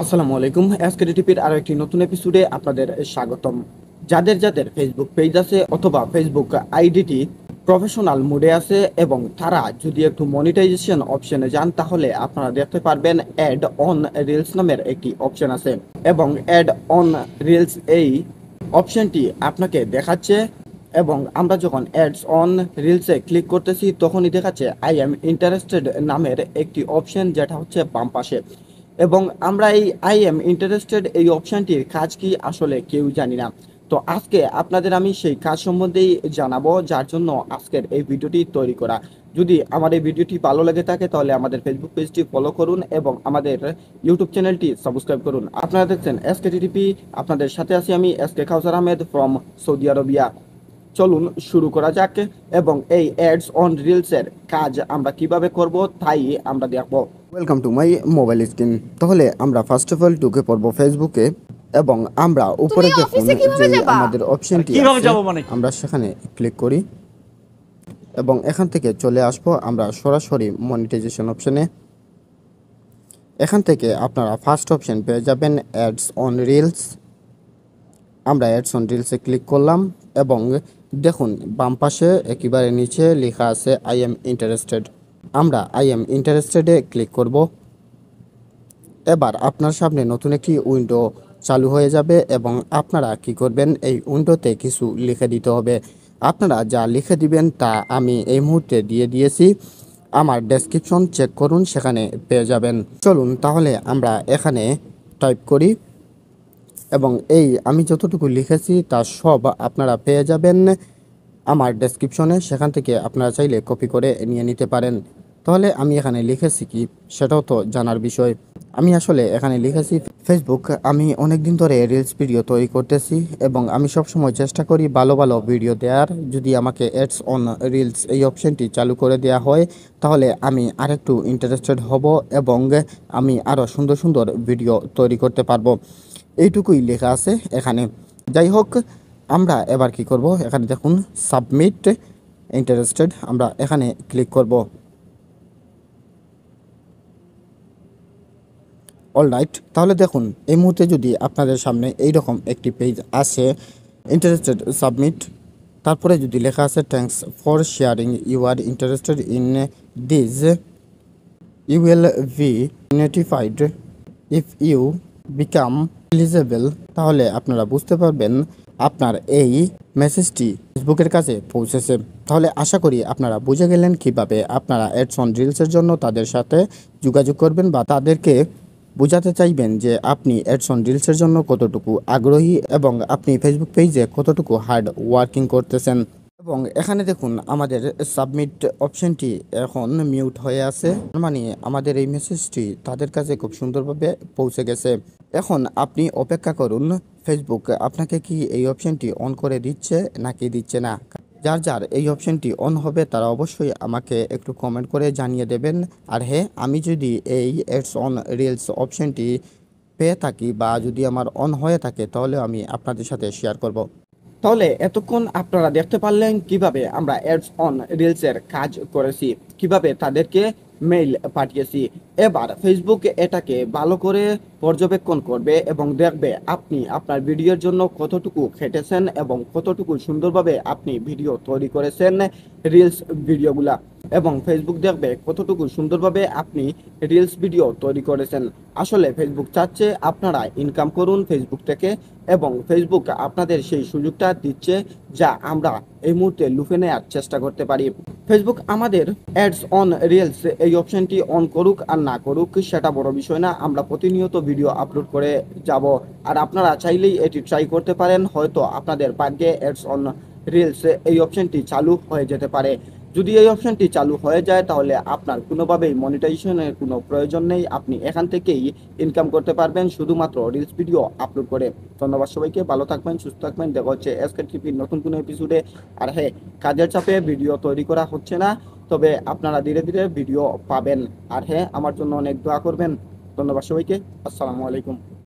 আসসালামু আলাইকুম। এসকেডিটিপির আরো একটি নতুন এপিসোডে আপনাদের স্বাগতম। যাদের যাদের ফেসবুক পেজ আছে অথবা ফেসবুক আইডিটি প্রফেশনাল মোডে আছে এবং তারা যদি একটু মনিটাইজেশন অপশনে যান তাহলে আপনারা দেখতে পারবেন অ্যাড অন রিলস নামের একটি অপশন আছে এবং অ্যাড অন রিলস এই অপশনটি আপনাকে দেখাচ্ছে এবং আমরা যখন অ্যাডস অন রিলসে ক্লিক করতেছি তখনই দেখাচ্ছে আই এম ইন্টারেস্টেড নামের একটি অপশন, যেটা হচ্ছে বাম পাশে। এবং আমরা এই আই এম ইন্টারেস্টেড এই অপশনটির কাজ কি আসলে কেউ জানি না। তো আজকে আপনাদের আমি সেই কাজ সম্বন্ধেই জানাবো, যার জন্য আজকের এই ভিডিওটি তৈরি করা। যদি আমার এই ভিডিওটি ভালো লেগে থাকে তাহলে আমাদের ফেসবুক পেজটি ফলো করুন এবং আমাদের ইউটিউব চ্যানেলটি সাবস্ক্রাইব করুন। আপনারা দেখছেন এসকেটিটিপি, আপনাদের সাথে আছি আমি SK Kawsar Ahmed from Saudi Arabia. চলুন শুরু করা যাক এবং এই অ্যাডস অন রিলসের কাজ আমরা কিভাবে করব তাই আমরা দেখব। Welcome to my mobile screen. তাহলে আমরা ফার্স্ট অফ অল ঢুকে পড়বো ফেসবুকে এবং আমরা উপরে তুমি দেখুন অফিসে কিভাবে যে যাবা? আমাদের অপশনটি কিভাবে আছে, যাবো মানে? আমরা সেখানে ক্লিক করি এবং এখান থেকে চলে আসবো আমরা সরাসরি মনিটাইজেশন অপশনে। এখান থেকে আপনারা ফার্স্ট অপশন পেয়ে যাবেন অ্যাডস অন রিলস। আমরা অ্যাডস অন রিলসে ক্লিক করলাম এবং দেখুন বাম পাশে একেবারে নিচে লেখা আছে আই এম ইন্টারেস্টেড। আমরা আই এম ইন্টারেস্টেডে ক্লিক করব। এবার আপনার সামনে নতুন একটি উইন্ডো চালু হয়ে যাবে এবং আপনারা কি করবেন, এই উইন্ডোতে কিছু লিখে দিতে হবে। আপনারা যা লিখে দিবেন তা আমি এই মুহূর্তে দিয়ে দিয়েছি। আমার ডেসক্রিপশন চেক করুন, সেখানে পেয়ে যাবেন। চলুন তাহলে আমরা এখানে টাইপ করি এবং এই আমি যতটুকু লিখেছি তা সব আপনারা পেয়ে যাবেন আমার ডেসক্রিপশনে, সেখান থেকে আপনারা চাইলে কপি করে নিয়ে নিতে পারেন। তাহলে আমি এখানে লিখেছি কি সেটাও তো জানার বিষয়। আমি আসলে এখানে লিখেছি ফেসবুক, আমি অনেক দিন ধরে রিলস ভিডিও তৈরি করতেছি এবং আমি সবসময় চেষ্টা করি ভালো ভালো ভিডিও দেওয়ার। যদি আমাকে অ্যাডস অন রিলস এই অপশনটি চালু করে দেওয়া হয় তাহলে আমি আরেকটু ইন্টারেস্টেড হব এবং আমি আরও সুন্দর সুন্দর ভিডিও তৈরি করতে পারবো। এইটুকুই লেখা আছে এখানে। যাই হোক, আমরা এবার কি করব, এখানে দেখুন সাবমিট ইন্টারেস্টেড, আমরা এখানে ক্লিক করব। অলরাইট, তাহলে দেখুন এই মুহূর্তে যদি আপনাদের সামনে এইরকম একটি পেজ আসে, ইন্টারেস্টেড সাবমিট, তারপরে যদি লেখা আছে thanks for sharing you are interested in this, you will be notified if you become eligible, তাহলে আপনারা বুঝতে পারবেন আপনার এই মেসেজটি ফেসবুকের কাছে পৌঁছেছে। তাহলে আশা করি আপনারা বুঝে গেলেন কিভাবে আপনারা অ্যাডস অন রিলসের জন্য তাদের সাথে যোগাযোগ করবেন বা তাদেরকে বোঝাতে চাইবেন যে আপনি অ্যাডস অন রিলসের জন্য কতটুকু আগ্রহী এবং আপনি ফেসবুক পেজে কতটুকু হার্ড ওয়ার্কিং করতেছেন। এবং এখানে দেখুন আমাদের সাবমিট অপশনটি এখন মিউট হয়ে আছে, মানে আমাদের এই মেসেজটি তাদের কাছে খুব সুন্দরভাবে পৌঁছে গেছে। এখন আপনি অপেক্ষা করুন ফেসবুক আপনাকে কি এই অপশনটি অন করে দিচ্ছে নাকি দিচ্ছে না। যার যার এই অপশনটি অন হবে তারা অবশ্যই আমাকে একটু কমেন্ট করে জানিয়ে দেবেন। আর হ্যাঁ, আমি যদি এই অ্যাডস অন রিলস অপশনটি পেয়ে থাকি বা যদি আমার অন হয়ে থাকে তাহলে আমি আপনাদের সাথে শেয়ার করব। তাহলে এতক্ষণ আপনারা দেখতে পারলেন কিভাবে আমরা অ্যাডস অন রিলসের কাজ করেছি, কিভাবে তাদেরকে মেইল পাঠিয়েছি। এবার ফেসবুক এটাকে ভালো করে পর্যবেক্ষণ করবে এবং দেখবে আপনি আপনার ভিডিওর জন্য কতটুকু খেটেছেন এবং কতটুকু সুন্দরভাবে আপনি ভিডিও তৈরি করেছেন রিলস ভিডিওগুলা, এবং ফেসবুক দেখবে কতটুকু সুন্দরভাবে আপনি রিলস ভিডিও তৈরি করেছেন। আসলে ফেসবুক চাচ্ছে আপনারা ইনকাম করুন ফেসবুক থেকে এবং ফেসবুক আপনাদের সেই সুযোগটা দিচ্ছে যা আমরা এই মুহূর্তে লুফে নেওয়ার চেষ্টা করতে পারি। ফেসবুক আমাদের অ্যাডস অন রিলস এই অপশনটি অন করুক আর না করুক সেটা বড় বিষয় না, আমরা প্রতিনিয়ত ভিডিও আপলোড করে যাব। আর আপনারা চাইলেই এটি ট্রাই করতে পারেন, হয়তো আপনাদের ভাগ্যে অ্যাডস অন রিলস এই অপশনটি চালু হয়ে যেতে পারে। যদি এই অপশনটি চালু হয়ে যায় তাহলে আপনার কোনোভাবেই মনিটাইজেশনের কোনো প্রয়োজন নেই, আপনি এখান থেকেই ইনকাম করতে পারবেন শুধুমাত্র রিলস ভিডিও আপলোড করে। ধন্যবাদ সবাইকে, ভালো থাকবেন, সুস্থ থাকবেন, দেখা হচ্ছে এসকে টিভির নতুন কোনো এপিসোডে। আর হ্যাঁ, কাজের চাপে ভিডিও তৈরি করা হচ্ছে না, তবে আপনারা ধীরে ধীরে ভিডিও পাবেন। আর হ্যাঁ, আমার জন্য অনেক দোয়া করবেন। ধন্যবাদ সবাইকে, আসসালামু আলাইকুম।